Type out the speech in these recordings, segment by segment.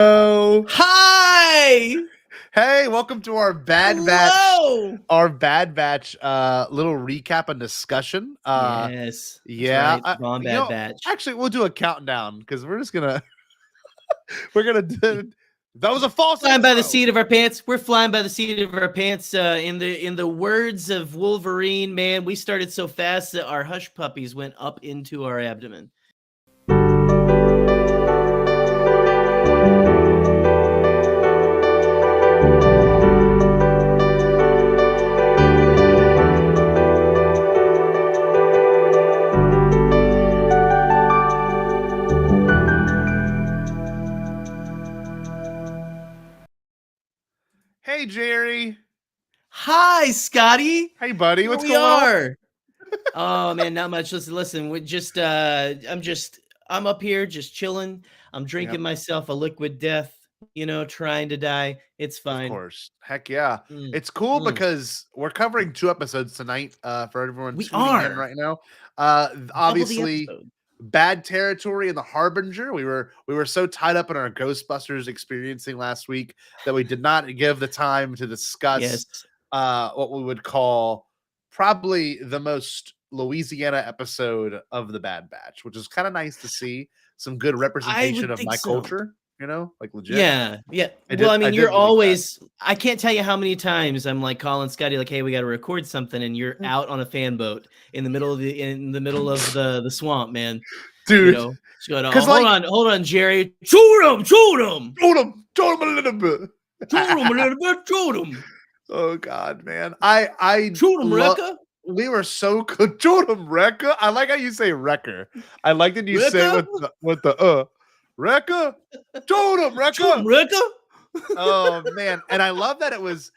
Oh, Hi! hey, welcome to our Bad Batch, Hello! little recap and discussion. Yes, that's Yeah, right. Bomb you Bad know, Batch. actually, we'll do a countdown because we're just gonna we're gonna do. That was a false Flying by the intro. seat of our pants. We're flying by the seat of our pants. In the words of Wolverine, man, we started so fast that our hush puppies went up into our abdomen. Hey, Jerry. Hi, Scotty. Hey, buddy. Here What's we going on? are. Oh man, not much. Listen. We just I'm up here just chilling. I'm Yep, drinking myself a liquid death, trying to die. It's of fine. course. Heck yeah. Mm, It's cool mm. because we're covering 2 episodes tonight. For everyone We tuning in are right now. double the Obviously. episode. Bad Territory and the Harbinger. We were so tied up in our Ghostbusters experiencing last week that we did not give the time to discuss Yes. what we would call probably the most Louisiana episode of the Bad Batch, which is kind of nice to see some good I representation would of think my so. culture, like legit. Yeah, yeah. I Well, did I I mean, did you're like that. always I can't tell you how many times I'm like calling Scotty like, "Hey, we got to record something," and you're out on a fan boat in the middle of the swamp, man. Dude, Just going, "Oh, because hold on, Jerry. Shoot him. told him a little bit. Shoot him a little bit. Shoot him. Oh God, man. I Shoot him, love Rekka. we were so good. Jordan Rekka. I like how you say Wrecker. I like that you say Rekka. with the Rekka. Jordan Shoot him, Rekka. Rekka." Oh man. And I love that it was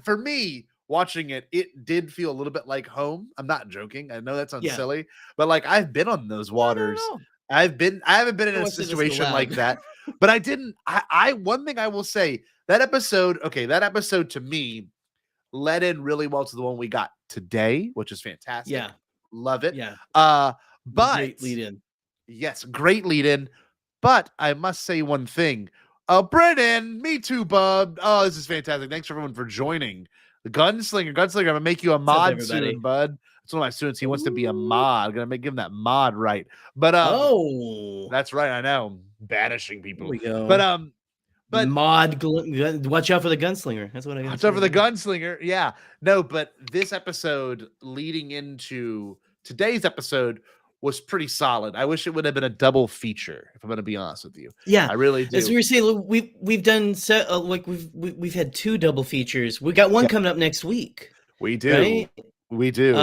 for me watching it, it did feel a little bit like home. I'm not joking. I know that sounds Yeah. silly, but like I've been on those No, no, waters. no. I haven't been I in don't a want to say this out situation like loud. that, but I didn't I one thing I will say, that episode, okay, that episode to me led in really well to the one we got today, which is fantastic. Yeah, Love it. yeah. Uh It's a but great lead in. yes, great lead in. But I must say one thing. Brennan, me too, bub. Oh, this is fantastic. Thanks everyone for joining. The Gunslinger, I'm gonna make you a What's up, mod everybody? soon, bud. That's one of my students. He wants to be a Ooh. mod. I'm gonna give him that mod right. But Oh, that's right. I know, banishing here people. we go. But Watch out for the gunslinger. That's what I gotta watch say. out for the Gunslinger. Yeah, no, but this episode leading into today's episode was pretty solid. I wish it would have been a double feature, if I'm going to be honest with you. Yeah, I really as do. we were saying, we've done like we've had 2 double features. We got one Yeah, coming up next week, we do. right? We do.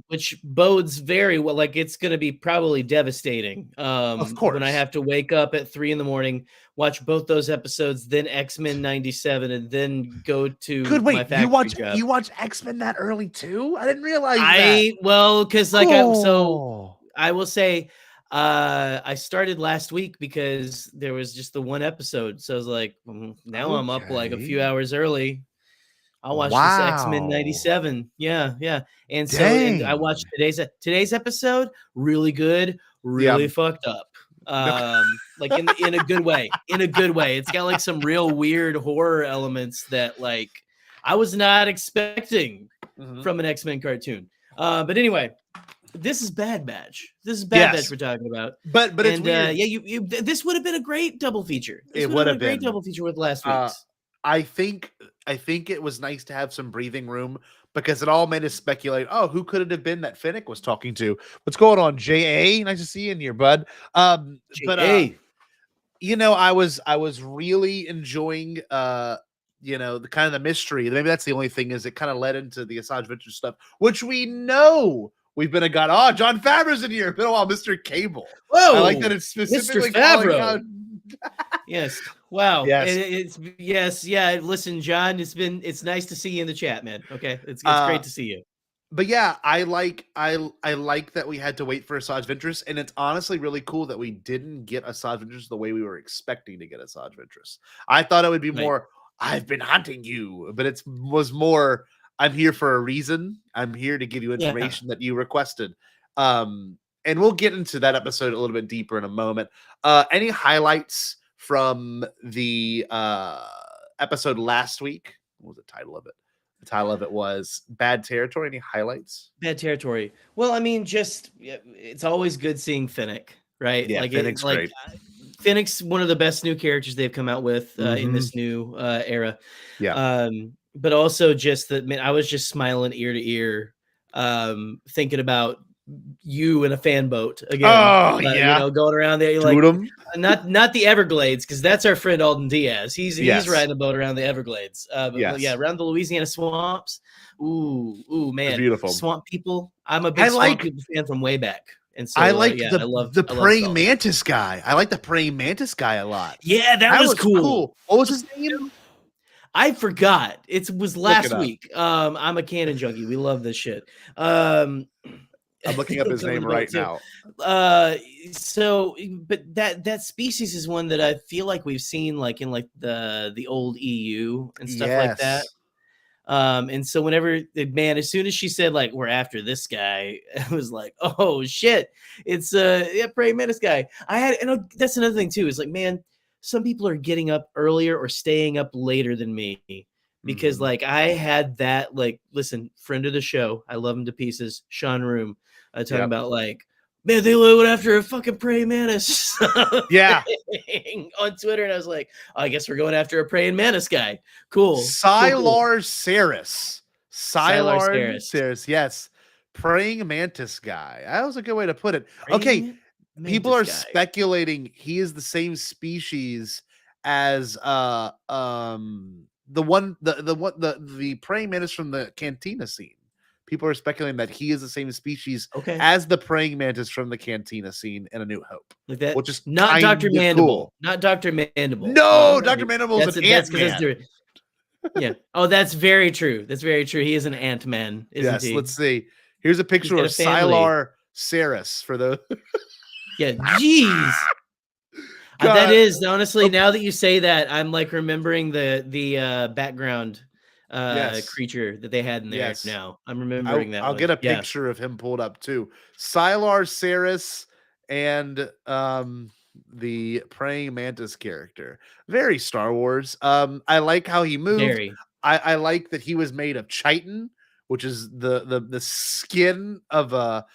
Which bodes very well. Like it's gonna be probably devastating. Of When I course. have to wake up at 3 in the morning, watch both those episodes, then X-Men 97, and then go to Good. my Wait, factory job. you watch X-Men that early too? I didn't realize that. Because Oh. I will say, I started last week because there was just the one episode. So I was like, now I'm up like a few Okay. hours early. I'll watch this X-Men Wow. 97. Yeah, yeah. And I Dang. watched today's episode, really good, Yeah. really fucked up. No. Like in a good way. In a good way. It's got like some real weird horror elements that like I was not expecting from an X-Men cartoon. But anyway, this is Bad Batch. This is Bad Batch Yes. we're talking about. But it's And weird. yeah, this would have been a great double feature. This It would have would been a have great been. double feature with last Uh, week's. I think it was nice to have some breathing room because it all made us speculate. Oh, who could it have been that Finnick was talking to? What's going on, JA? Nice to see you in here, bud. But Hey, I was really enjoying the kind of the mystery. Maybe that's the only thing, is it kind of led into the Asajj Ventress stuff, which we know we've been a god. Oh, John Favreau's in here. Been a while, Mr. Cable. whoa, I like that it's specifically Mr. calling Favreau. out. Yes. Wow. Yes. It's yes. Yeah. Listen, John, it's nice to see you in the chat, man. Okay. It's great to see you. But yeah, I like that we had to wait for Asajj Ventress, and it's honestly really cool that we didn't get Asajj Ventress the way we were expecting to get Asajj Ventress. I thought it would be Right. more, I've been hunting you, but it was more, I'm here for a reason. I'm here to give you information that you requested. and we'll get into that episode a little bit deeper in a moment. Any highlights from the episode last week? What was the title of it? The title of it was Bad Territory. Any highlights? Bad Territory. Well, I mean, just it's always good seeing Finnick, right? Yeah, like Finnick's great. Finnick's one of the best new characters they've come out with in this new era. Yeah. But also just that, man, I was just smiling ear to ear, thinking about you in a fan boat again. Oh, you know, going around there, like not the Everglades, because that's our friend Alden Diaz. He's riding a boat around the Everglades. But yeah, around the Louisiana swamps. Ooh, man, it's beautiful. Swamp people. I'm a big Swamp People fan from way back. And so I like the praying mantis guy. I like the praying mantis guy a lot. Yeah, that was cool. What was his name? I forgot. It was last week. I'm a canon junkie. We love this shit. I'm looking up his name right now. So, but that species is one that I feel like we've seen like in like the old EU and stuff like that. And so whenever, man, as soon as she said like we're after this guy, I was like, oh shit, it's praying mantis guy. And that's another thing too, is like, man, some people are getting up earlier or staying up later than me, because like I had that, like, listen, friend of the show, I love him to pieces, Sean Room, talking about like, man, they went after a fucking praying mantis. On Twitter, and I was like, oh, I guess we're going after a praying mantis guy. Cool. Sylar Saris. Sylar Saris, yes. Praying mantis guy. That was a good way to put it. Okay. People are speculating he is the same species as the praying mantis from the Cantina scene. People are speculating that he is the same species as the praying mantis from the Cantina scene in A New Hope. Like that, which is not Dr. Mandible. Cool. Not Dr. Mandible. No, Dr. Mandible is an Ant-Man. Yeah. Oh, that's very true. That's very true. He is an Ant-Man, isn't he? Let's see. Here's a picture of Sylar Saris for those. Yeah, jeez. That is honestly, now that you say that, I'm like remembering the background creature that they had in there. Now I'm remembering that. I'll get a picture of him pulled up too. Sylar Saris and the praying mantis character. Very Star Wars. I like how he moved. I like that he was made of chitin, which is the skin of a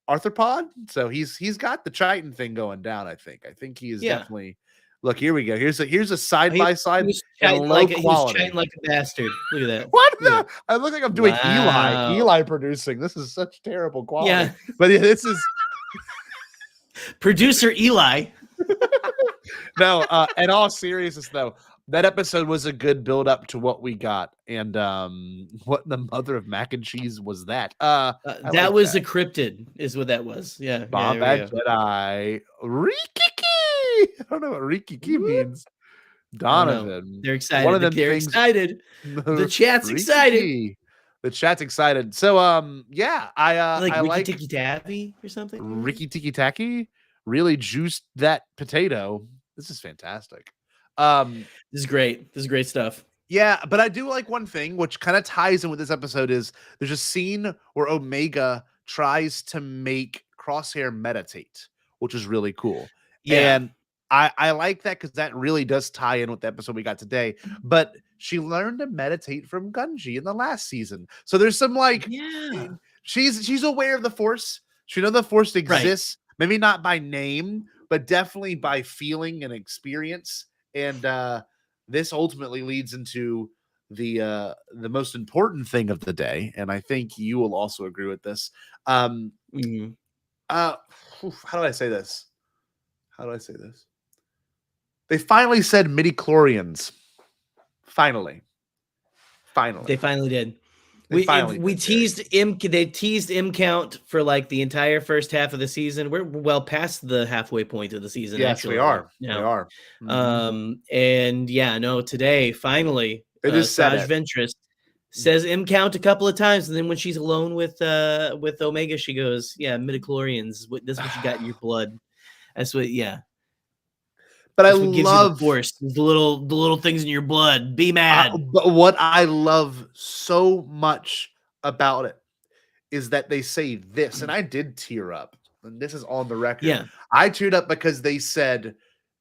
arthropod. So he's got the chitin thing going down. I think he is definitely. Look, here we go. Here's a side by side and low quality. He's like a bastard. Look at that. What? I look like I'm doing Eli producing. This is such terrible quality. Yeah, but this is producer Eli. No, in all seriousness though, that episode was a good build up to what we got. And what the mother of mac and cheese was that? That was a cryptid, is what that was. Yeah. Bombad Jedi. Rikiki. I don't know what Rikiki means. Donovan. They're excited. One of them they're excited. The chat's excited. The chat's excited. So I like Ricky Tiki Tacky or something. Ricky Tiki Tacky really juiced that potato. This is fantastic. This is great. This is great stuff. Yeah, but I do like one thing which kind of ties in with this episode is there's a scene where Omega tries to make Crosshair meditate, which is really cool. Yeah. And I like that because that really does tie in with the episode we got today. But she learned to meditate from Gunji in the last season. So there's some she's aware of the Force. She knows the Force exists, maybe not by name, but definitely by feeling and experience. And this ultimately leads into the most important thing of the day, and I think you will also agree with this. How do I say this? They finally said MIDI-CHLORIANS. Finally. They finally did. We teased they teased M count for like the entire first half of the season. We're well past the halfway point of the season. Yes, we are. We are. And today finally Saj Ventress says M count a couple of times, and then when she's alone with Omega, she goes, "Yeah, midichlorians. This is what you got in your blood." That's what. Yeah. But that's I what gives love you the Force, the little things in your blood. Be mad. But what I love so much about it is that they say this, and I did tear up, and this is on the record. Yeah. I teared up because they said,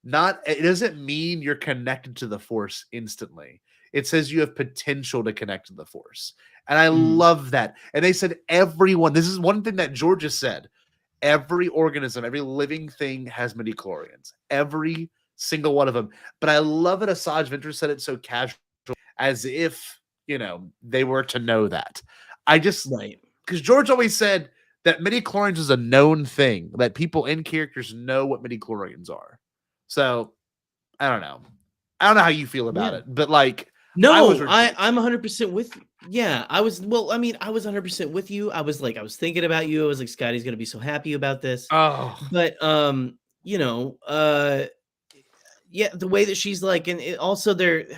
it doesn't mean you're connected to the Force instantly. It says you have potential to connect to the Force. And I love that. And they said everyone, this is one thing that Georgia said, every organism, every living thing has midi-chlorians. Every single one of them. But I love it. Asajj Ventress said it so casual, as if, they were to know that. Because George always said that midi-chlorians is a known thing, that people in characters know what midi-chlorians are. So I don't know. I don't know how you feel about it, but no, I'm 100% with you. Yeah, I was 100% with you. I was thinking about you. I was like, Scotty's gonna be so happy about this. Oh, but yeah, the way that she's like, and also the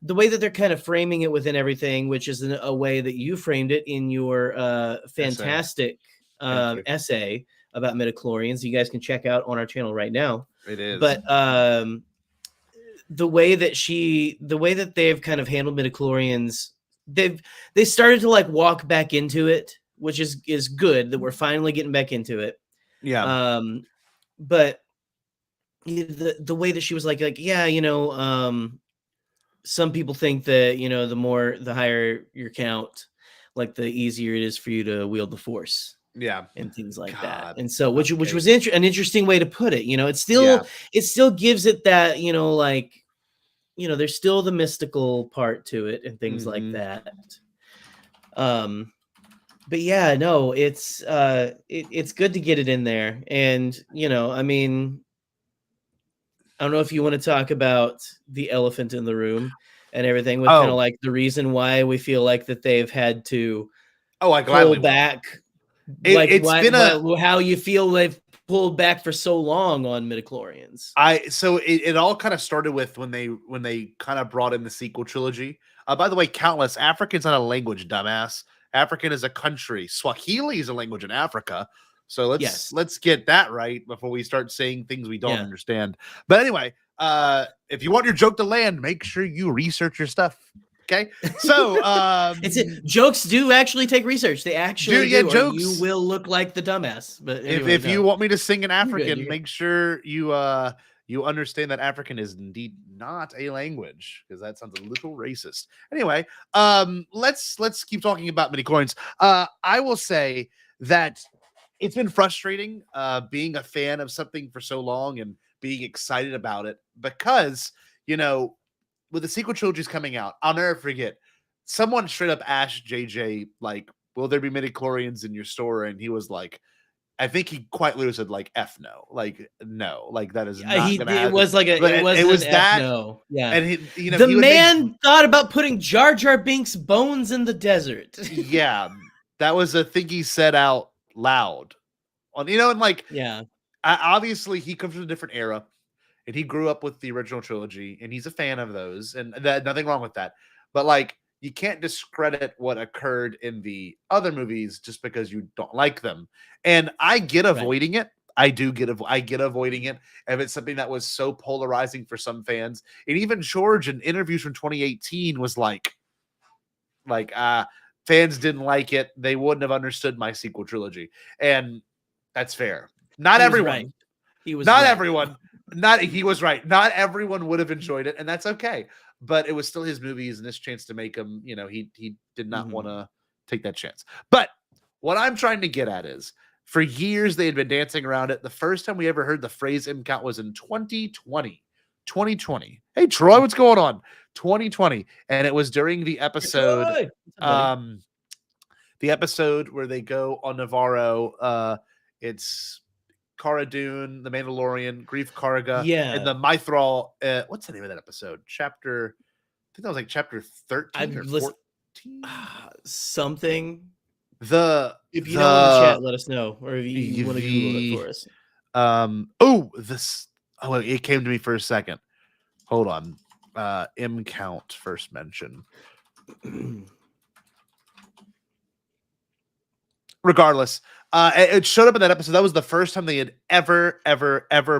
way that they're kind of framing it within everything, which is a way that you framed it in your fantastic essay about midi-chlorians. You guys can check out on our channel right now. It is. But the way that they've kind of handled midi-chlorians, they started to walk back into it, which is good that we're finally getting back into it. Yeah. But the way that she was some people think that the higher your count, the easier it is for you to wield the Force. Yeah, and things like that. And so which was an interesting way to put it. It still gives it that, there's still the mystical part to it and things like that. But yeah, no, it's good to get it in there. And I don't know if you want to talk about the elephant in the room and everything with kind of the reason why we feel like that they've had to pull back. How you feel they've pulled back for so long on midi-chlorians. So it all kind of started with when they kind of brought in the sequel trilogy. By the way, countless. African's not a language, dumbass. African is a country. Swahili is a language in Africa. So let's get that right before we start saying things we don't understand. But anyway, if you want your joke to land, make sure you research your stuff. Okay, so jokes do actually take research. They actually do. Jokes. You will look like the dumbass. But anyway, if you want me to sing in African, make sure you understand that African is indeed not a language, because that sounds a little racist. Anyway, let's keep talking about midi-chlorians. I will say that it's been frustrating being a fan of something for so long and being excited about it, because with the sequel trilogies coming out, I'll never forget, someone straight up asked JJ, will there be midi-chlorians in your store? And he was like, I think he quite literally said, F no. No. That is not going to happen. It was that. No. Yeah. And the man thought about putting Jar Jar Binks' bones in the desert. Yeah. That was a thing he said out loud. Obviously he comes from a different era. And he grew up with the original trilogy, and he's a fan of those, and nothing wrong with that. But you can't discredit what occurred in the other movies just because you don't like them. And I get avoiding it. I get avoiding it if it's something that was so polarizing for some fans. And even George, in interviews from 2018, was fans didn't like it. They wouldn't have understood my sequel trilogy, and that's fair. Not everyone. He was not right. Everyone. He was right. Not everyone would have enjoyed it, and that's okay. But it was still his movies, and this chance to make him, he did not want to take that chance. But what I'm trying to get at is, for years they had been dancing around it. The first time we ever heard the phrase M count was in 2020. 2020. Hey Troy, what's going on? 2020, and it was during the episode, the episode where they go on Navarro. It's Cara Dune, the Mandalorian, Grief Karga, and the Mythrol. What's the name of that episode? Chapter, I think that was chapter 13 or 14. Something. If you know in the chat, let us know, or if you want to Google it for us. It came to me for a second. Hold on. M count first mention. Regardless, it showed up in that episode. That was the first time they had ever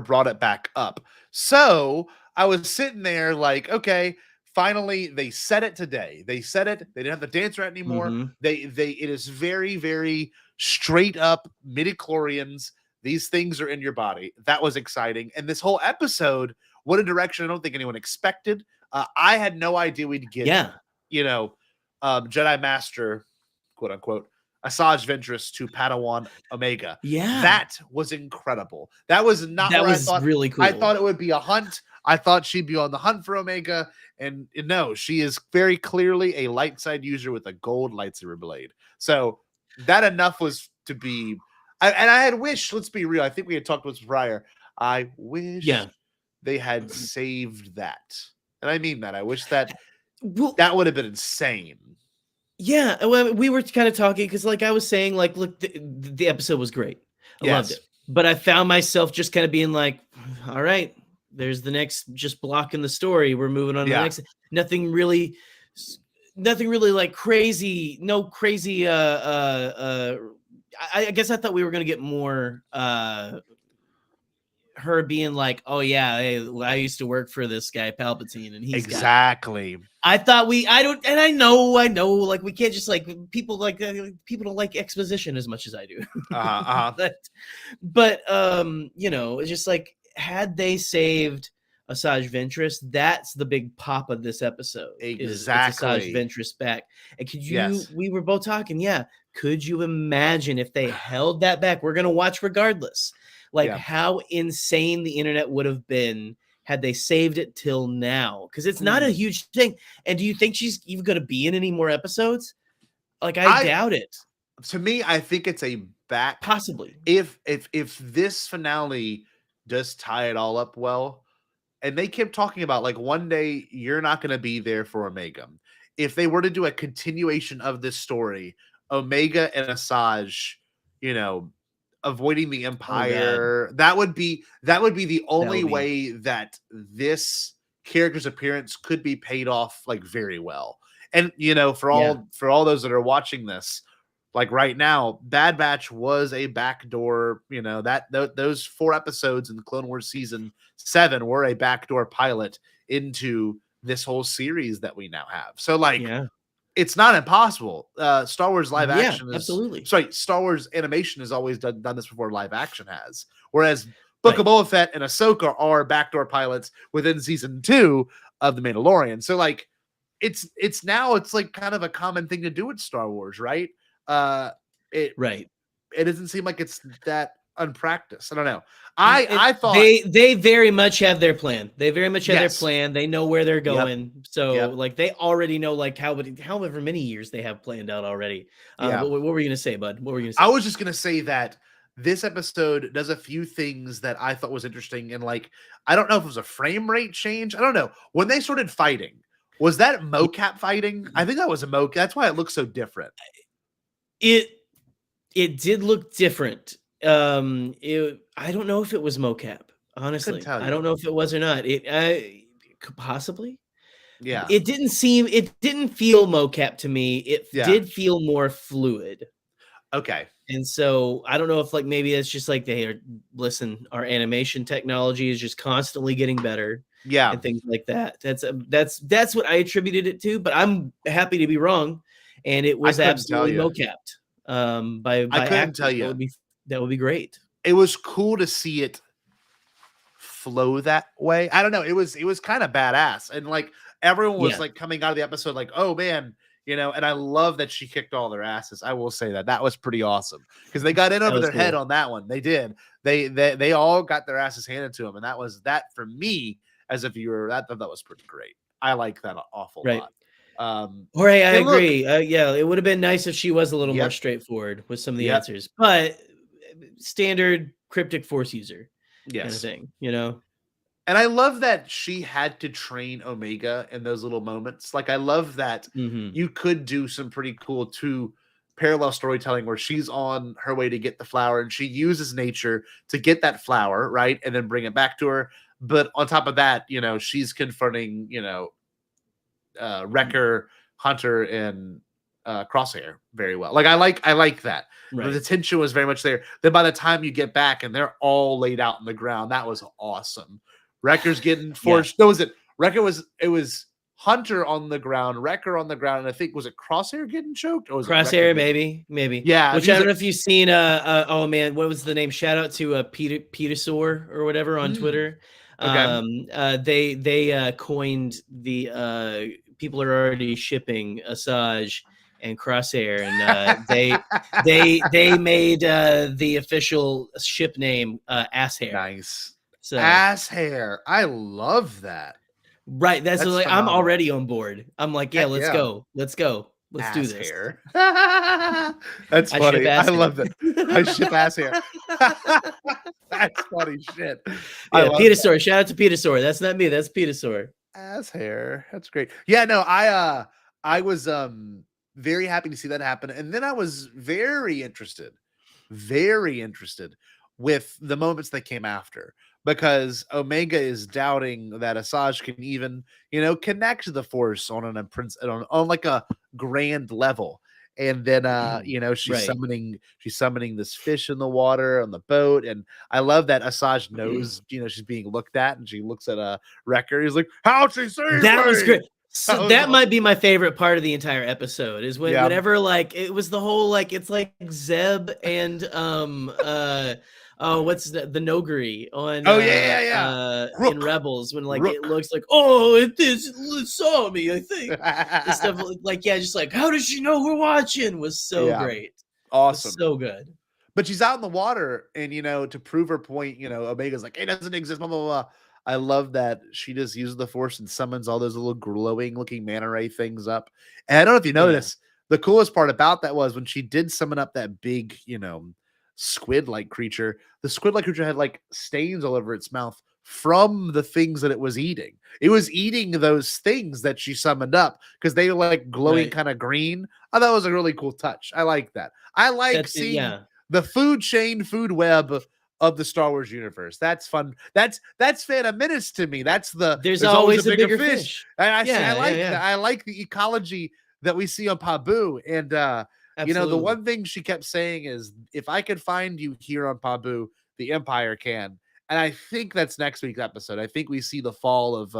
brought it back up. So I was sitting there okay, finally they said it today. They said it. They didn't have the dancer anymore. Mhm. It is very, very straight up midi-chlorians. These things are in your body. That was exciting. And this whole episode, what a direction I don't think anyone expected. I had no idea we'd get, Yeah. Jedi Master, quote unquote, Asajj Ventress to Padawan Omega. Yeah. That was incredible. That was not That where was I thought. really cool. I thought it would be a hunt. I thought she'd be on the hunt for Omega. And no, she is very clearly a light side user with a gold lightsaber blade. So that enough was to be. And I had wished, let's be real. I think we had talked about this prior. I wish they had saved that. And I mean that. I wish that that would have been insane. Yeah, well, we were kind of talking because, like I was saying, like, look, the episode was great. I loved it, but I found myself just kind of being like, all right, there's the next just block in the story. We're moving on to the next. Nothing really like crazy. No crazy. I guess I thought we were gonna get more. Her being like, oh yeah, hey, I used to work for this guy Palpatine, and he's exactly. I thought I know, like we can't just like people don't like exposition as much as I do. But it's just like, had they saved Asajj Ventress, that's the big pop of this episode. Exactly, Asajj Ventress back. And could you? We were both talking. Yeah, could you imagine if they held that back? We're gonna watch regardless. Like how insane the internet would have been had they saved it till now, because it's not a huge thing. And do you think she's even going to be in any more episodes? Like I doubt it. To me, I think it's a back possibly. If this finale does tie it all up well, and they kept talking about like one day you're not going to be there for Omega. If they were to do a continuation of this story, Omega and Asajj, avoiding the Empire, that would be the only way that this character's appearance could be paid off like very well. And for all those that are watching this, like right now, Bad Batch was a backdoor. Those 4 episodes in the Clone Wars season 7 were a backdoor pilot into this whole series that we now have. So like. It's not impossible. Star Wars live action is absolutely. Star Wars animation has always done this before live action has. Whereas Book of Boba Fett and Ahsoka are backdoor pilots within season 2 of The Mandalorian. So like it's like kind of a common thing to do with Star Wars, right? It doesn't seem like it's that unpracticed. I don't know. I thought they very much have their plan. They very much have their plan. They know where they're going. So like they already know like however many years they have planned out already. What were you gonna say, bud? What were you gonna say? I was just gonna say that this episode does a few things that I thought was interesting, and like I don't know if it was a frame rate change. I don't know. When they started fighting, was that mocap fighting? I think that was a mocap. That's why it looks so different. It did look different. I don't know if it was mocap, honestly. I don't know if it was or not. It possibly. Yeah. It didn't feel mocap to me. It did feel more fluid. Okay. And so I don't know if like maybe it's just like listen, our animation technology is just constantly getting better. Yeah. And things like that. That's what I attributed it to, but I'm happy to be wrong. And it was absolutely mocapped. By I couldn't actors. tell you. That would be great. It was cool to see it flow that way. I don't know. It was kind of badass, and like everyone was like coming out of the episode like, oh man, And I love that she kicked all their asses. I will say that was pretty awesome because they got in over their head on that one. They did. They all got their asses handed to them, and that for me as a viewer, that was pretty great. I like that awful lot. Jorge, I agree. It would have been nice if she was a little more straightforward with some of the answers, but standard cryptic force user kind of thing, And I love that she had to train Omega in those little moments. Like, I love that you could do some pretty cool parallel storytelling where she's on her way to get the flower and she uses nature to get that flower, right? And then bring it back to her. But on top of that, she's confronting, Wrecker, Hunter, and Crosshair very well. Like, I like that. Right. The tension was very much there. Then by the time you get back and they're all laid out on the ground, that was awesome. Wrecker's getting forced. No, was it Wrecker? It was Hunter on the ground, Wrecker on the ground, and I think was it Crosshair getting choked or was it Crosshair? Wrecker Maybe. Yeah, Which I don't know if you've seen. Oh man, what was the name? Shout out to Petersaur or whatever on Twitter. Okay. They coined the people are already shipping Asajj and Crosshair, and they made the official ship name Asshair. Nice. So Asshair. I love that. Right, that's like phenomenal. I'm already on board. I'm like, yeah, let's go, let's do this. Hair. That's funny. I love that. I ship Asshair. That's funny shit. Yeah, Petersaur. Shout out to Petersaur. That's not me. That's Petersaur. Asshair. That's great. Yeah, no, I was very happy to see that happen, and then I was very interested with the moments that came after, because Omega is doubting that Asajj can even, connect to the Force on on like a grand level. And then she's summoning this fish in the water on the boat, and I love that Asajj knows she's being looked at, and she looks at a Wrecker. He's like, "How'd she say that?" Was great. So that might be my favorite part of the entire episode is whenever like it was the whole like it's like Zeb and what's the Nogri on in Rebels when like it looks like it saw me, I think. And stuff like just like how does she know we're watching was so great. Awesome. So good. But she's out in the water, and to prove her point, Omega's like, it doesn't exist, blah blah blah. I love that she just uses the Force and summons all those little glowing looking manta ray things up. And I don't know if you noticed, the coolest part about that was when she did summon up that big, squid-like creature. The squid-like creature had like stains all over its mouth from the things that it was eating. It was eating those things that she summoned up because they were like glowing kind of green. I thought it was a really cool touch. I like that. I like seeing the food chain, food web of the Star Wars universe. That's fun. That's Phantom Menace to me. There's always a bigger fish. And I like the ecology that we see on Pabu. And the one thing she kept saying is, if I could find you here on Pabu, the Empire can. And I think that's next week's episode. I think we see the fall of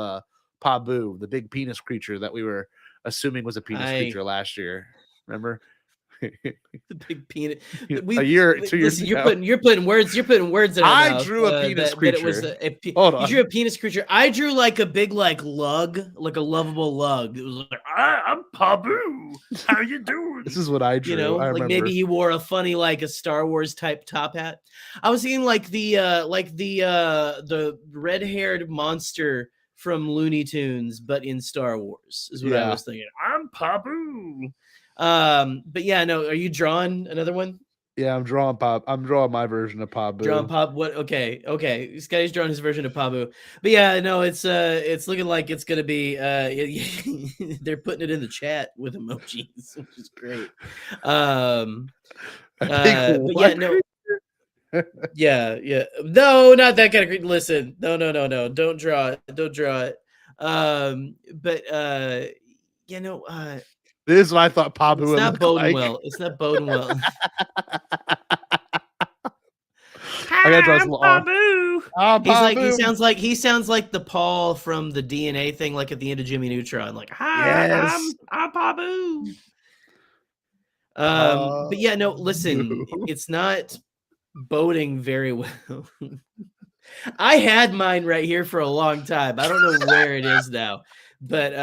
Pabu, the big penis creature that we were assuming was a penis creature last year. Remember? The big penis. A year, 2 years ago. You're putting words in our mouth. Drew a penis creature. That it was Hold on. You drew a penis creature. I drew like a big lug, like a lovable lug. It was like, I'm Pabu. How you doing? This is what I drew. I like maybe he wore a funny like a Star Wars type top hat. I was thinking like the red-haired monster from Looney Tunes, but in Star Wars is what I was thinking. I'm Pabu. But yeah, no, are you drawing another one? Yeah, I'm drawing my version of Pabu. Drawing Pop. What? Okay. This guy's drawing his version of Pabu. But yeah, no, it's looking like it's gonna be they're putting it in the chat with emojis, which is great. But yeah, no. yeah. No, not that kind of. Listen, no. Don't draw it. But this is what I thought Pabu would look like. It's not boding well. I gotta draw some Pabu. He sounds like the Paul from the DNA thing, like at the end of Jimmy Neutron. Like, hi, I'm Pabu. But yeah, no, listen, it's not boding very well. I had mine right here for a long time. I don't know where it is now. But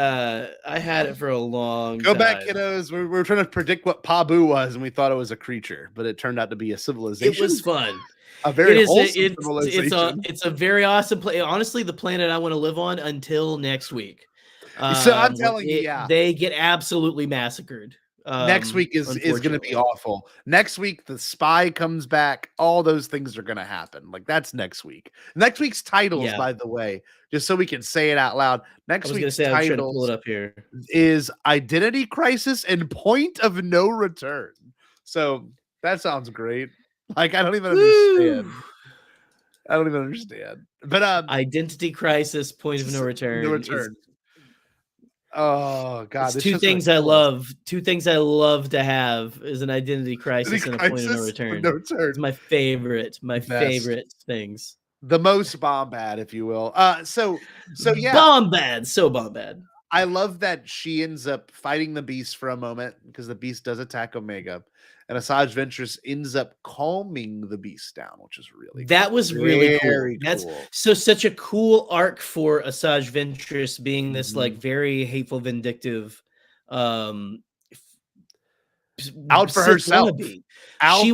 I had it for a long time. Go back, kiddos. We're trying to predict what Pabu was, and we thought it was a creature, but it turned out to be a civilization. It was fun. A very wholesome civilization. It's a very awesome place. Honestly, the planet I want to live on until next week. So I'm telling you, they get absolutely massacred. Next week is going to be awful. Next week, the spy comes back. All those things are going to happen. Like, that's next week. Next week's titles, by the way, just so we can say it out loud. Next week's titles pull it up here. Is Identity Crisis and Point of No Return. So that sounds great. Like, I don't even understand. But Identity Crisis, Point of No Return. No Return. Oh God! Two things I love to have is an identity crisis and a point of no return. It's my favorite things. The most Bombad, if you will. So yeah, Bombad, so Bombad. I love that she ends up fighting the beast for a moment because the beast does attack Omega, and Asajj Ventress ends up calming the beast down, which is really That cool. was really cool. Very That's cool. such a cool arc for Asajj Ventress being this like very hateful, vindictive, um, out for Sith herself. wannabe. Out She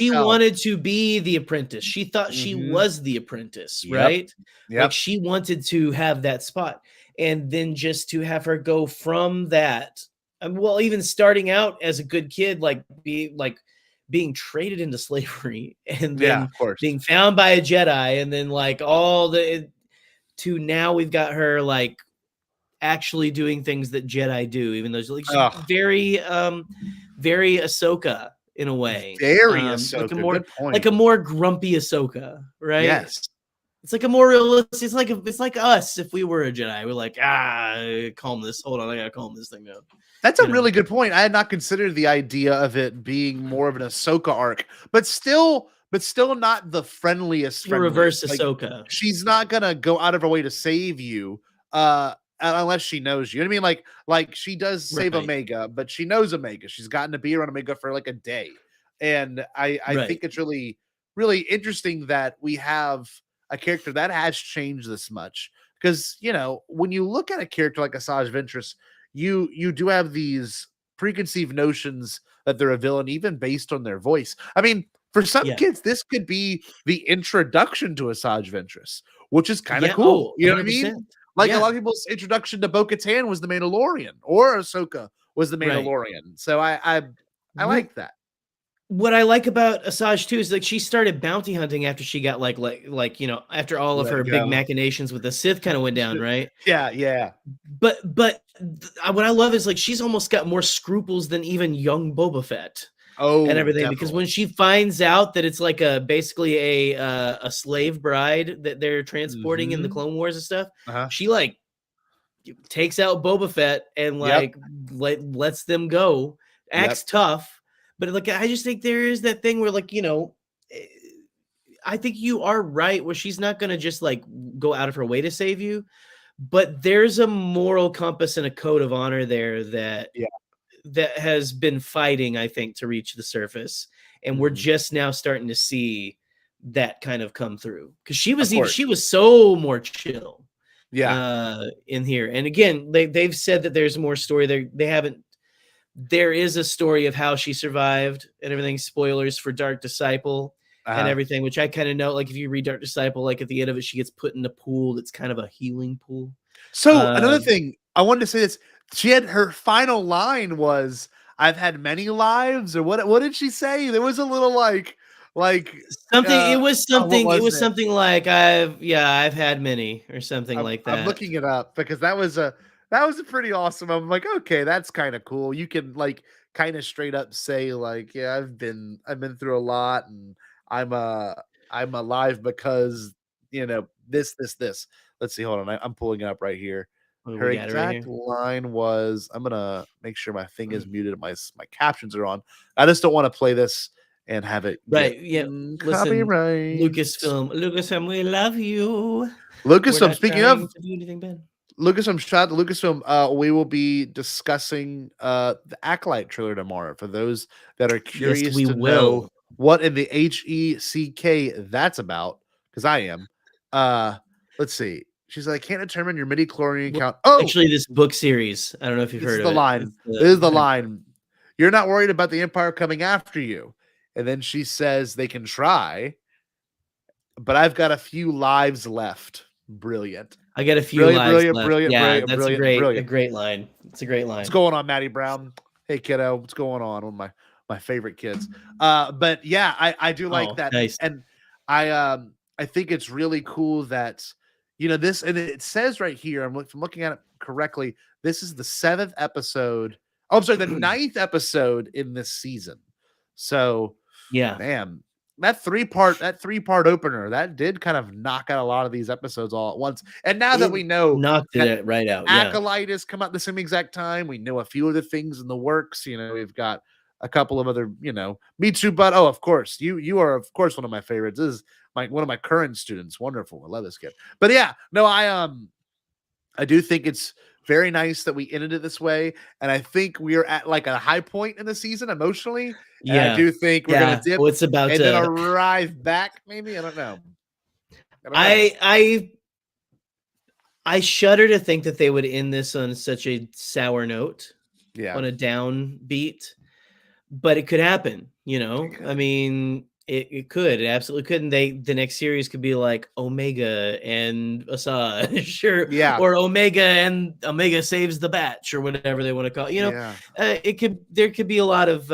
for wanted to be the apprentice. She thought she was the apprentice, right? Like she wanted to have that spot, and then just to have her go from that, well, even starting out as a good kid, like being traded into slavery, and then of course. being found by a Jedi, and then like all the to now we've got her like actually doing things that Jedi do, even though she's like very Ahsoka in a way. Very Ahsoka. Like a more, good point. like a more grumpy Ahsoka, right? Yes. It's like a more realistic. It's like us if we were a Jedi. We're like, calm this. Hold on, I gotta calm this thing down. That's a really good point. I had not considered the idea of it being more of an Ahsoka arc, but still not the friendliest. Reverse Ahsoka. She's not gonna go out of her way to save you, unless she knows you. You know what I mean? Like she does save Omega, but she knows Omega. She's gotten to be around Omega for like a day, and I think it's really, really interesting that we have a character that has changed this much. Because when you look at a character like Asajj Ventress, you do have these preconceived notions that they're a villain, even based on their voice. I mean, for some kids, this could be the introduction to Asajj Ventress, which is kind of cool. You know what I mean? Like a lot of people's introduction to Bo-Katan was the Mandalorian, or Ahsoka was the Mandalorian. So I like that. What I like about Asajj too is like she started bounty hunting after she got like after all of her big machinations with the Sith kind of went down, right? Yeah. But what I love is like she's almost got more scruples than even young Boba Fett. And everything, definitely. Because when she finds out that it's like basically a slave bride that they're transporting in the Clone Wars and stuff, she like takes out Boba Fett and like lets them go, acts tough. But like I just think there is that thing where like I think you are right where she's not gonna just like go out of her way to save you, but there's a moral compass and a code of honor there that that has been fighting, I think, to reach the surface, and we're just now starting to see that kind of come through because she was so more chill, in here. And again, they've said that there's more story there. There is a story of how she survived and everything. Spoilers for Dark Disciple and everything, which I kind of know. Like if you read Dark Disciple, like at the end of it, she gets put in a pool that's kind of a healing pool. So another thing I wanted to say this. She had her final line was, "I've had many lives," or what did she say? There was a little like something. It was something. It was something like I've had many or something like that. I'm looking it up because that was a pretty awesome. I'm like, okay, that's kind of cool. You can like kind of straight up say like, yeah, I've been through a lot, and I'm alive because this. Let's see. Hold on. I'm pulling it up right here. Her exact line was, I'm gonna make sure my thing is muted. My captions are on. I just don't want to play this and have it copyright. Lucasfilm, we love you. Lucasfilm. Speaking of Lucasfilm, we will be discussing the Acolyte trailer tomorrow. For those that are curious to know what in the HECK that's about, because I am. Let's see. She's like, I can't determine your MIDI-CHLORIAN count. Oh, actually, this book series. I don't know if you've heard of it. This is the line. You're not worried about the Empire coming after you. And then she says they can try, but I've got a few lives left. Brilliant. I got a few lives left. Brilliant. That's a great line. It's a great line. What's going on, Maddie Brown? Hey, kiddo. What's going on? One of my favorite kids. But yeah, I do like that. Nice. And I think it's really cool that this, and it says right here, if I'm looking at it correctly, this is the 7th episode. Oh, I'm sorry, the 9th episode in this season. So yeah, man, that three-part opener, that did kind of knock out a lot of these episodes all at once. And now that we know knocked it right out, Acolyte has come out the same exact time. We know a few of the things in the works. We've got a couple of other, Me Too, but of course, you are of course one of my favorites. This is one of my current students. Wonderful. I love this kid. But yeah, no, I do think it's Very nice that we ended it this way. And I think we're at like a high point in the season emotionally. And I do think we're gonna dip it's about and to then arrive back. Maybe I don't know. I shudder to think that they would end this on such a sour note, Yeah. on a downbeat, but it could happen, you know. I mean, it could, it absolutely could. And the next series could be like Omega and Asajj, or Yeah. or Omega and Omega saves the batch, or whatever they want to call it. You know, there could be a lot of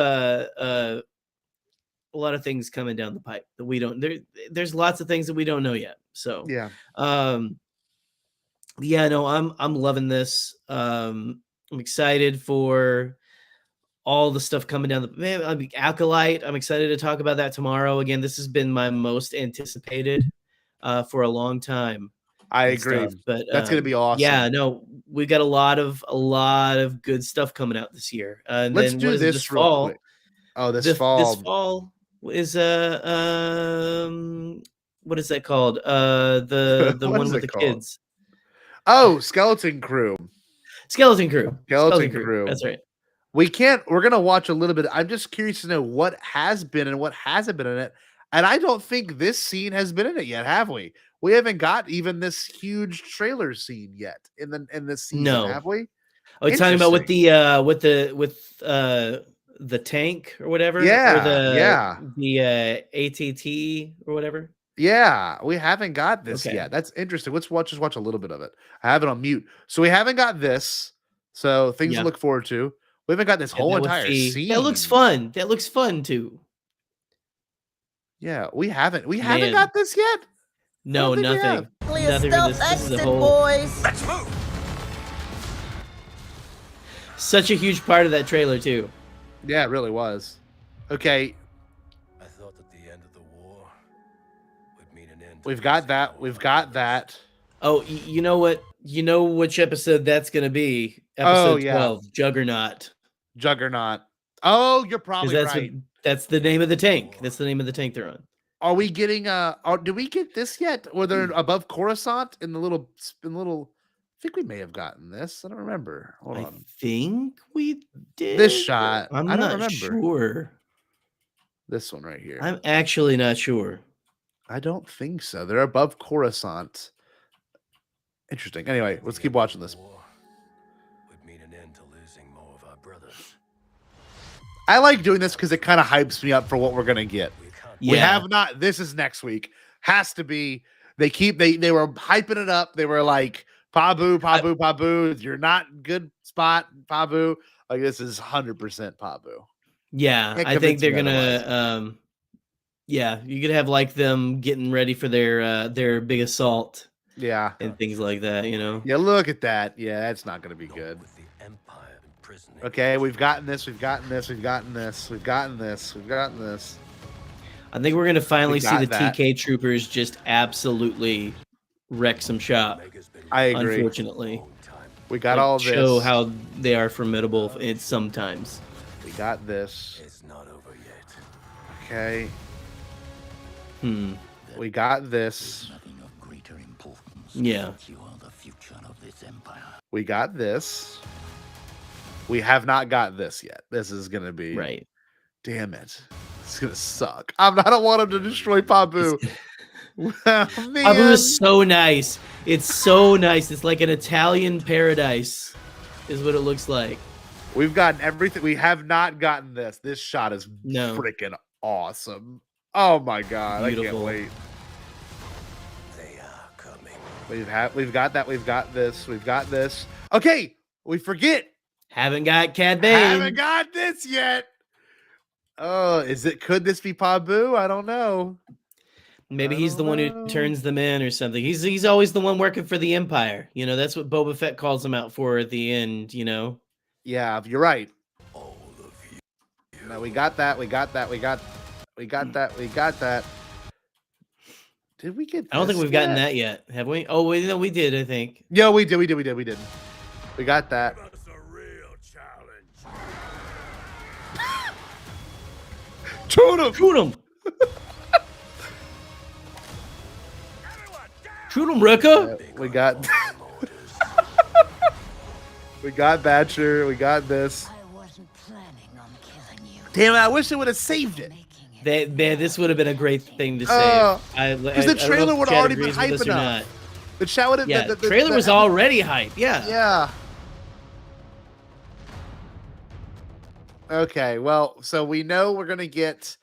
things coming down the pipe that we don't. There's lots of things that we don't know yet. So yeah, no, I'm loving this. I'm excited for all the stuff coming down the Acolyte. I'm excited to talk about that tomorrow. Again, this has been my most anticipated for a long time. I agree. But that's gonna be awesome. Yeah, no, we got a lot of good stuff coming out this year. And let's then do this real fall. quick. Oh, this fall. This fall is what is that called? The one with the kids. Oh, Skeleton Crew. Skeleton Crew. That's right. We're gonna watch a little bit. I'm just curious to know what has been and what hasn't been in it. And I don't think this scene has been in it yet, have we? We haven't got even this huge trailer scene yet in this season, have we? Oh, you're talking about with the tank or whatever? Yeah. Or the ATT or whatever. Yeah, we haven't got this yet. That's interesting. Let's just watch a little bit of it. I have it on mute. So we haven't got this. So things to look forward to. We haven't got this whole entire scene. That looks fun. That looks fun too. Yeah, we haven't got this yet. No, nothing. Nothing for this. This is a whole... boys. Let's move. Such a huge part of that trailer too. Yeah, it really was. Okay. I thought that the end of the war would mean an end. We've got that. We've got that. Oh, you know what? You know which episode that's going to be? Episode 12, Juggernaut. Oh, you're probably right. That's the name of the tank. That's the name of the tank they're on. Are we getting do we get this yet? Or they're above Coruscant in the little I think we may have gotten this. I don't remember. Hold on. I think we did. This shot. I'm I don't not remember. Sure. This one right here. I'm actually not sure. I don't think so. They're above Coruscant. Interesting. Anyway, let's keep watching this. Would mean an end to losing more of our brothers. I like doing this because it kind of hypes me up for what we're gonna get. We have not. This is next week. Has to be. They were hyping it up. They were like, Pabu. You're not good spot, Pabu. Like this is 100% Pabu. Yeah, I think they're gonna. Yeah, you could have like them getting ready for their big assault. Yeah, and things like that. You know. Yeah, look at that. Yeah, that's not gonna be good. Okay, we've gotten this. We've gotten this. We've gotten this. We've gotten this. We've gotten this. I think we're gonna finally see the TK troopers just absolutely wreck some shop. I agree. Unfortunately, we got all this. Show how they are formidable. It's sometimes. We got this. It's not over yet. Okay. We got this. Yeah. We got this. We have not got this yet. This is gonna be right. Damn it. It's gonna suck. I don't want him to destroy Pabu. Pabu is so nice. It's so nice. It's like an Italian paradise, is what it looks like. We've gotten everything. We have not gotten this. This shot is freaking awesome. Oh my god. Beautiful. I can't wait. They are coming. We've got that. We've got this. We've got this. Okay. We forget. Haven't got Cad Bane. Haven't got this yet. Oh, could this be Pabu? I don't know. Maybe he's the one who turns them in or something. He's always the one working for the Empire. You know, that's what Boba Fett calls him out for at the end, you know? Yeah, you're right. All of you. No, we got that. We got that. We got that. Did we get I don't think we've gotten that yet, have we? Oh, wait, no, we did, I think. Yeah, we did. We got that. That's a real challenge. Shoot him! Shoot him, Rekka! We got. We got Batcher. We got this. I wasn't planning on killing you. Damn it! I wish it would have saved it. Making it This would have been a great thing to save. Because the trailer would have already been hype or not. enough. The chat would have. Yeah, the trailer was already hype. Yeah. Yeah. Okay, well, so we know we're gonna get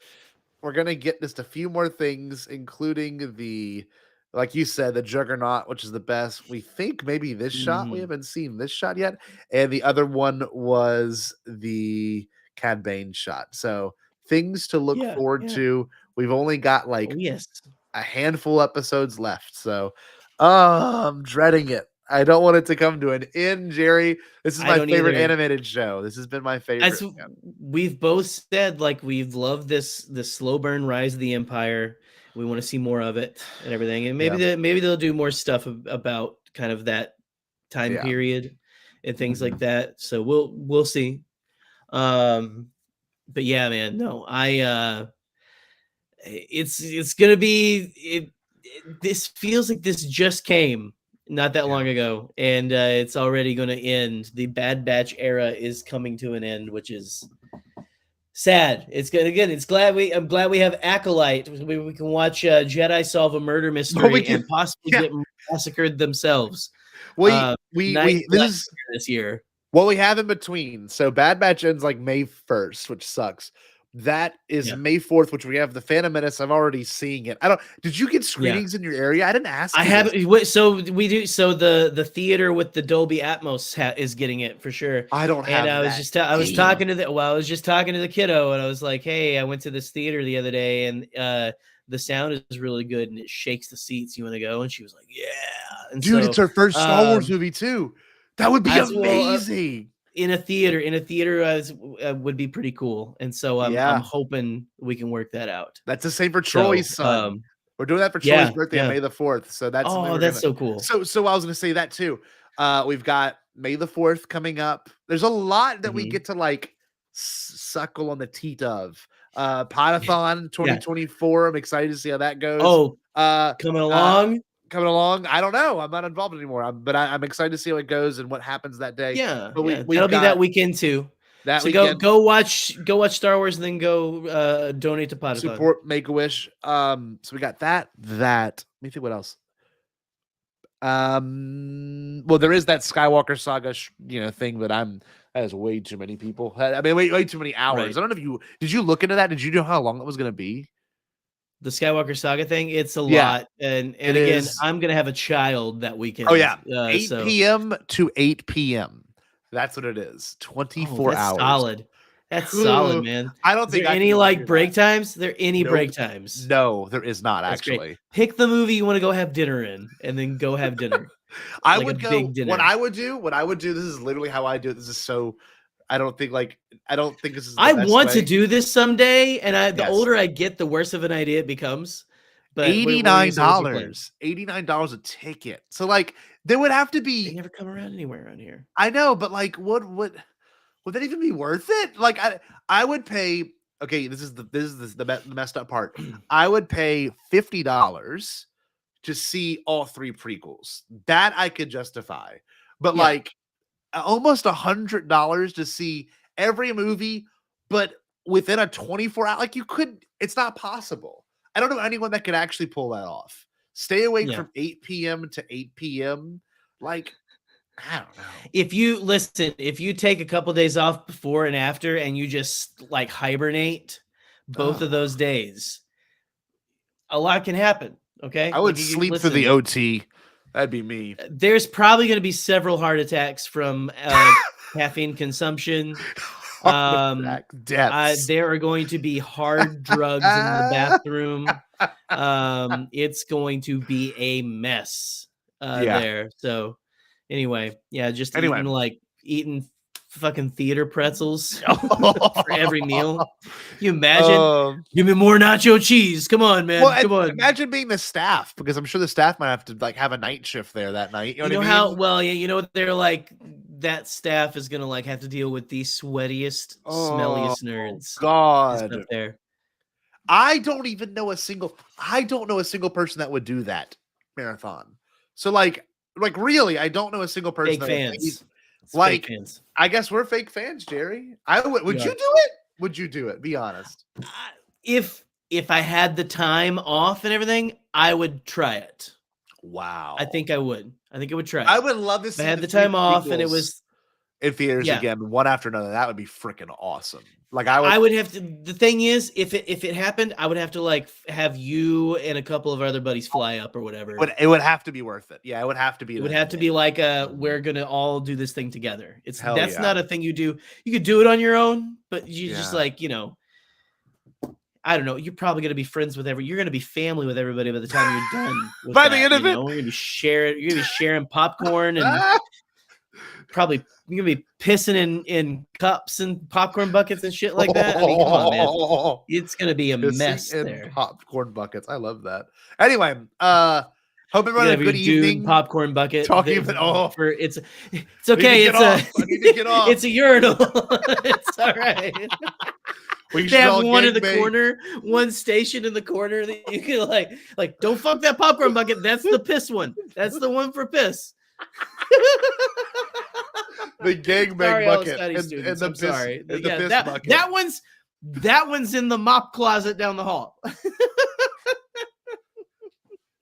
just a few more things, including the, like you said, the Juggernaut, which is the best. We think maybe this shot. We Mhm. haven't seen this shot yet, and the other one was the Cad Bane shot. So things to look Yeah, forward yeah. to. We've only got like Oh, yes. a handful episodes left, so I'm dreading it. I don't want it to come to an end, Jerry. This is I my don't favorite either. animated show. This has been my favorite. As we've both said, like we've loved this slow burn rise of the Empire. We want to see more of it and everything. And maybe maybe they'll do more stuff about kind of that time Yeah. period and things like that. So we'll see. But yeah, man, no, it's gonna be this feels like this just came not that long ago, and it's already going to end. The Bad Batch era is coming to an end, which is sad. It's good. Again, I'm glad we have Acolyte. We can watch Jedi solve a murder mystery and possibly get massacred themselves. This year. What we have in between. So Bad Batch ends like May 1st, which sucks. That is May 4th, which we have the Phantom Menace. I'm already seeing it. Did you get screenings in your area? I didn't ask. I haven't. So we do. So the theater with the Dolby Atmos is getting it for sure. I don't have. And I was just I was talking to the kiddo, and I was like, hey, I went to this theater the other day, and the sound is really good, and it shakes the seats. You want to go? And she was like, yeah. And dude, it's her first Star Wars movie too. That would be amazing. In a theater, would be pretty cool, and so I'm hoping we can work that out. That's the same for Troy's son. We're doing that for Troy's birthday on May the 4th. So that's so cool. So I was gonna say that too. We've got May the 4th coming up. There's a lot that we get to like suckle on the teat of. Podathon 2024. I'm excited to see how that goes. Oh, coming along. Coming along. I don't know. I'm not involved anymore. But I'm excited to see how it goes and what happens that day. Yeah, but that'll be that weekend too. So go watch Star Wars and then go donate to Podathon. Support Make-A-Wish. So we got that. Let me think what else. Well, there is that Skywalker saga thing, but that is way too many people. I mean, way too many hours. Right. I don't know if did you look into that? Did you know how long it was going to be? The Skywalker saga thing, it's a lot, and again, I'm gonna have a child that weekend. Oh yeah, 8 p.m. to 8 p.m. That's what it is. 24 hours. Solid. That's solid, man. I don't think any like break times. There any break times? No, there is not. That's actually. Great. Pick the movie you want to go have dinner in, and then go have dinner. I would go. Big dinner. What I would do. This is literally how I do it. This is so. I don't think this is. I want to do this someday, and the older I get, the worse of an idea it becomes. But $89, $89 a ticket. So like, there would have to be. They never come around anywhere around here. I know, but like, would that even be worth it? Like, I would pay. Okay, this is the messed up part. I would pay $50 to see all 3 prequels. That I could justify, but like. Almost $100 to see every movie, but within a 24 hour, like it's not possible. I don't know anyone that could actually pull that off. Stay awake from 8 p.m. to 8 p.m. Like, I don't know. If you take a couple days off before and after, and you just like hibernate both of those days, a lot can happen. Okay. I would sleep through the OT. That'd be me. There's probably going to be several heart attacks from caffeine consumption. There are going to be hard drugs in the bathroom. It's going to be a mess there. So anyway, eating fucking theater pretzels for every meal. Can you imagine? Give me more nacho cheese. Come on, man. Come on. Imagine being the staff, because I'm sure the staff might have to like have a night shift there that night. You know how? Well, yeah. You know what they're like. That staff is gonna like have to deal with the sweatiest, smelliest nerds. God, up there. I don't know a single person that would do that marathon. So like really, I don't know a single person. Big fans. It's Like, fake fans. I guess we're fake fans, Jerry. I would. Would We you are. do it? Would you do it? Be honest. If I had the time off and everything, I would try it. Wow. I think I would. I think I would try it. I would love to If see I had the three time off and it prequels was in theaters again, one after another. That would be freaking awesome. Like I would have to. The thing is, if it happened, I would have to like have you and a couple of other buddies fly up or whatever. It would have to be worth it. Yeah, it would have to be. It would have to be like we're gonna all do this thing together. Hell That's yeah. not a thing you do. You could do it on your own, but you just like, you know, I don't know. You're probably gonna be friends with you're gonna be family with everybody by the time you're done. With By that, the end of it, we're gonna be sharing popcorn and probably you're gonna be pissing in cups and popcorn buckets and shit like that. I mean, come on, man. It's gonna be a mess there. Popcorn buckets. I love that. Anyway, hope everyone had a good evening. Popcorn bucket. Talking about it's okay. I need to get off. It's a urinal. It's all right. We They have one in the corner, one station in the corner that you can like don't fuck that popcorn bucket. That's the piss one. That's the one for piss. The gangbang bucket and the piss, sorry. and the piss bucket. That one's in the mop closet down the hall.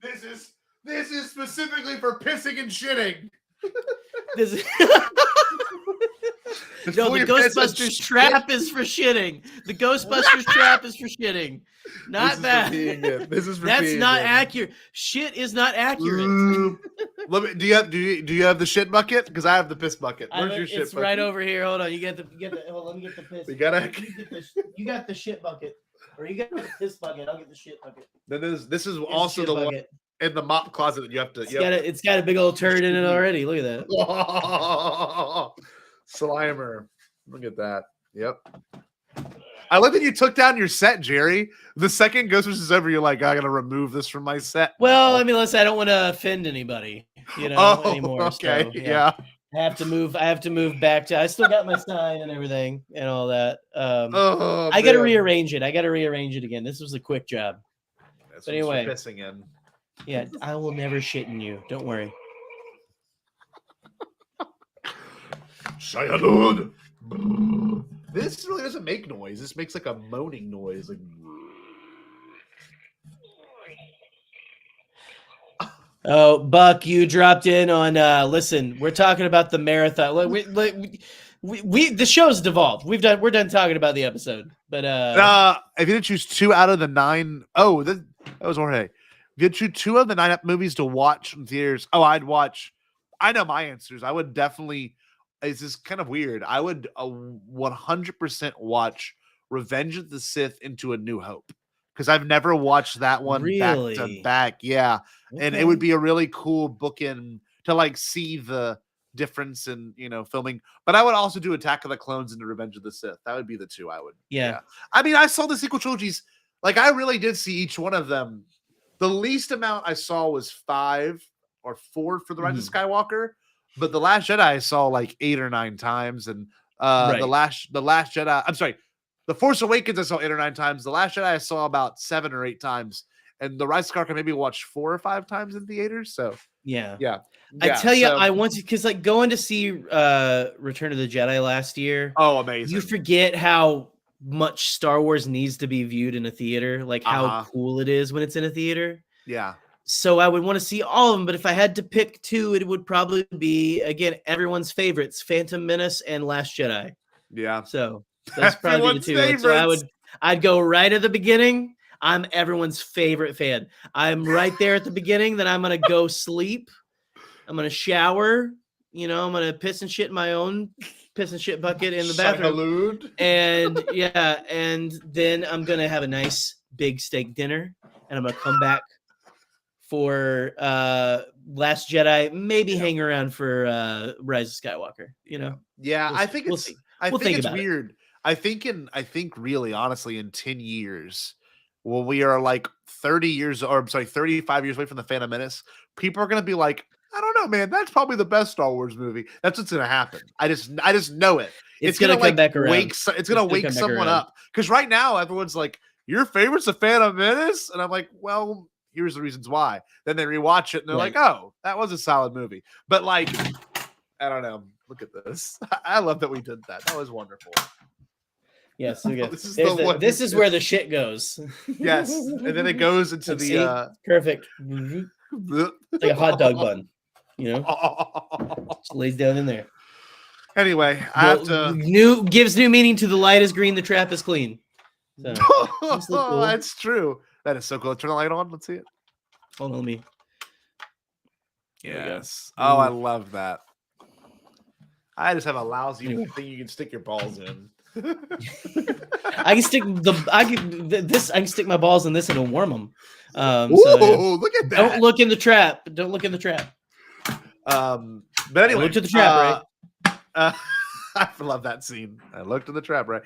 This is specifically for pissing and shitting. No, the Ghostbusters trap is for shitting. The Ghostbusters trap is for shitting. Not that. This is for That's not accurate. Shit is not accurate. Do you have the shit bucket? Because I have the piss bucket. Where's your shit it's bucket? right over here. Hold on. You get the hold on, let me get the piss. You got the shit bucket. Or you got the piss bucket. I'll get the shit bucket. Then this is also the one in the mop closet that you have to. It's got a big old turd in it already. Look at that. Slimer. Look at that. Yep. I like that you took down your set, Jerry. The second Ghostbusters is over, you're like, I gotta remove this from my set. Well, I mean, listen, I don't want to offend anybody, anymore. Okay. So, yeah. I have to move back to. I still got my sign and everything and all that. I got to rearrange it. I got to rearrange it again. This was a quick job. But anyway, pissing in. Yeah, I will never shit in you. Don't worry. Sayalud. This really doesn't make noise. This makes like a moaning noise. Like. Oh, Buck, you dropped in on. Listen, we're talking about the marathon. We the show's devolved. We're done talking about the episode. But if you had to choose 2 out of the 9, that was Jorge. If you had to choose 2 of the 9 movies to watch in theaters, I'd watch. I know my answers. I would definitely. It's just kind of weird. I would 100% watch Revenge of the Sith into A New Hope because I've never watched that one back to back. Yeah, okay. And it would be a really cool bookend to like see the difference in filming. But I would also do Attack of the Clones into Revenge of the Sith. That would be the 2 I would. Yeah. I mean, I saw the sequel trilogies. Like I really did see each one of them. The least amount I saw was 5 or 4 for The Rise of Skywalker. But The Last Jedi I saw like 8 or 9 times, and the last Jedi. I'm sorry, The Force Awakens I saw 8 or 9 times. The Last Jedi I saw about 7 or 8 times, and The Rise of Skywalker maybe watched 4 or 5 times in theaters. So yeah. I tell you, I want to because like going to see Return of the Jedi last year. Oh, amazing! You forget how much Star Wars needs to be viewed in a theater, like how cool it is when it's in a theater. Yeah. So I would want to see all of them, but if I had to pick 2, it would probably be again everyone's favorites: Phantom Menace and Last Jedi. Yeah. So that's probably the 2. So I'd go right at the beginning. I'm everyone's favorite fan. I'm right there at the beginning. Then I'm gonna go sleep. I'm gonna shower. I'm gonna piss and shit in my own piss and shit bucket in the bathroom. And and then I'm gonna have a nice big steak dinner, and I'm gonna come back for Last Jedi, maybe hang around for Rise of Skywalker. Yeah, I think it's weird. It. I think really honestly in 10 years, when we are like 35 years away from the Phantom Menace, people are gonna be like, I don't know, man, that's probably the best Star Wars movie. That's what's gonna happen. I just know it. It's gonna come back around. It's gonna wake someone up. Because right now everyone's like, your favorite's the Phantom Menace? And I'm like, well, here's the reasons why. Then they rewatch it and they're like, oh, that was a solid movie. But like, I don't know. Look at this. I love that we did that. That was wonderful. Yes, we go. This is There's the one this you is did. where the shit goes. Yes, and then it goes into Like, the see? Perfect. It's like a hot dog bun, you know? Just lays down in there. Anyway, I have to. Gives new meaning to the light is green, the trap is clean. So, that's cool. That's true. That is so cool. Turn the light on. Let's see it. Hold on, me. Yes. Oh, I love that. I just have a lousy thing you can stick your balls in. I can stick I can stick my balls in this and it'll warm them. Ooh, so, look at that. Don't look in the trap. Don't look in the trap. But anyway, look to the trap, right? I love that scene. I looked in the trap, right?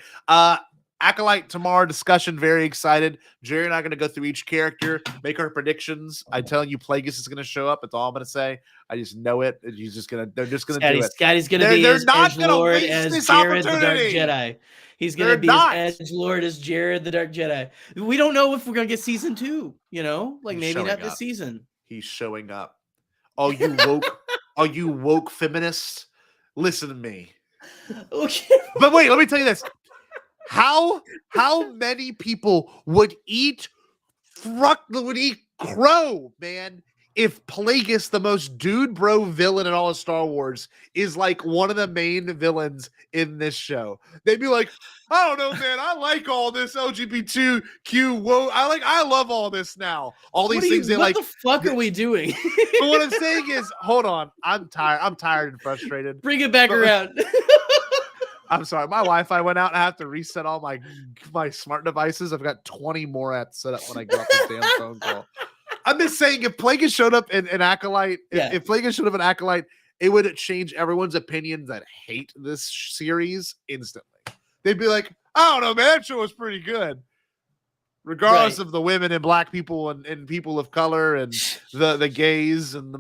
Acolyte tomorrow discussion. Very excited. Jerry and I are going to go through each character, make our predictions. I'm telling you, Plagueis is going to show up. That's all I'm going to say. I just know it. He's just going to. They're just going to do it. Scotty's going to be they're as not gonna Edgelord waste as this Jared the Dark opportunity. Jedi. He's going to be as Edgelord as Jared the Dark Jedi. We don't know if we're going to get season 2. You know, like He's maybe not showing this season. He's showing up. Oh, you woke. Oh, you woke feminists. Listen to me. Okay. But wait, let me tell you this. How many people would eat crow, man, if Plagueis, the most dude bro villain in all of Star Wars, is like one of the main villains in this show? They'd be like, I don't know, man. I like all this LGBTQ. Whoa, I love all this now. All these things they like. What the fuck are we doing? But what I'm saying is, hold on. I'm tired and frustrated. Bring it back around. I'm sorry, my Wi-Fi went out. I have to reset all my smart devices. I've got 20 more apps set up when I get off this damn phone call. I'm just saying, if Plagueis showed up in Acolyte, if Plagueis showed up in Acolyte, it would change everyone's opinions that hate this series instantly. They'd be like, I don't know, man, that show was pretty good. Regardless of the women and black people and people of color and the gays and the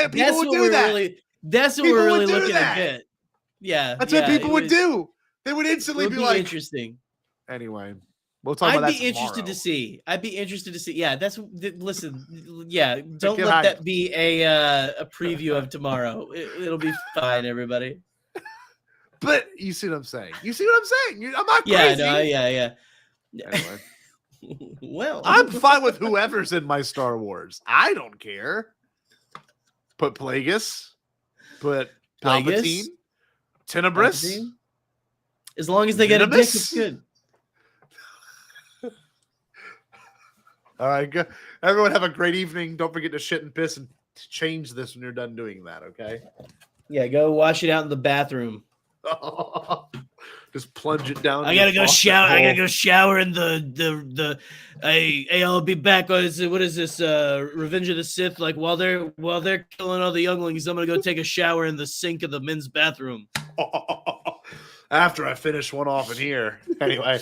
people would do that. That's what we're really looking to get. Yeah, that's what people would do. They would instantly be like, interesting. Anyway, we'll talk about that. I'd be interested to see. Yeah, listen. Yeah, don't let that be a preview of tomorrow. It'll be fine, everybody. But you see what I'm saying? I'm not crazy. Yeah. Anyway, well, I'm fine with whoever's in my Star Wars. I don't care. Put Plagueis. Put Palpatine. Tenebris. As long as they get a dick, it's good. All right, good. Everyone have a great evening. Don't forget to shit and piss and change this when you're done doing that, okay? Yeah, go wash it out in the bathroom. Just plunge it down. I gotta go shower. I gotta go shower in the. Hey, I'll be back. What is this? Revenge of the Sith. Like while they're killing all the younglings, I'm gonna go take a shower in the sink of the men's bathroom. After I finish one off in here. Anyway,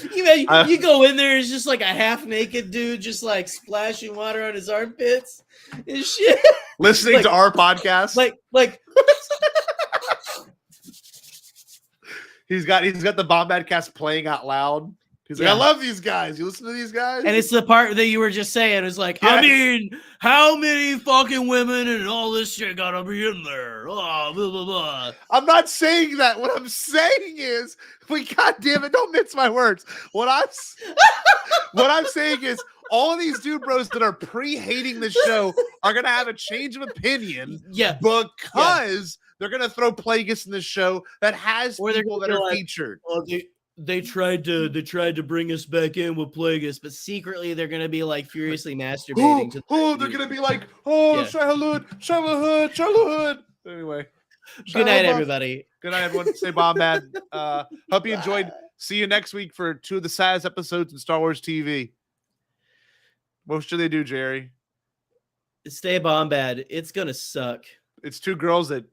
you go in there. It's just like a half naked dude, just like splashing water on his armpits and shit. Listening to our podcast, like. He's got the Bombad cast playing out loud. He's like, I love these guys. You listen to these guys? And it's the part that you were just saying. It's like, yes. I mean, how many fucking women and all this shit gotta be in there? Oh, blah, blah, blah. I'm not saying that. What I'm saying is, God damn it, don't mince my words. What I'm saying is, all of these dude bros that are pre-hating the show are gonna have a change of opinion. Yeah. Because they're gonna throw Plagueis in the show that has people that are featured. Oh, they tried to bring us back in with Plagueis, but secretly they're gonna be like furiously masturbating. They're gonna be like, Shia. Anyway, good night, everybody. Good night, everyone. Stay Bombad. Hope you enjoyed. See you next week for 2 of the saddest episodes in Star Wars TV. What should they do, Jerry? Stay Bombad. It's gonna suck. It's 2 girls that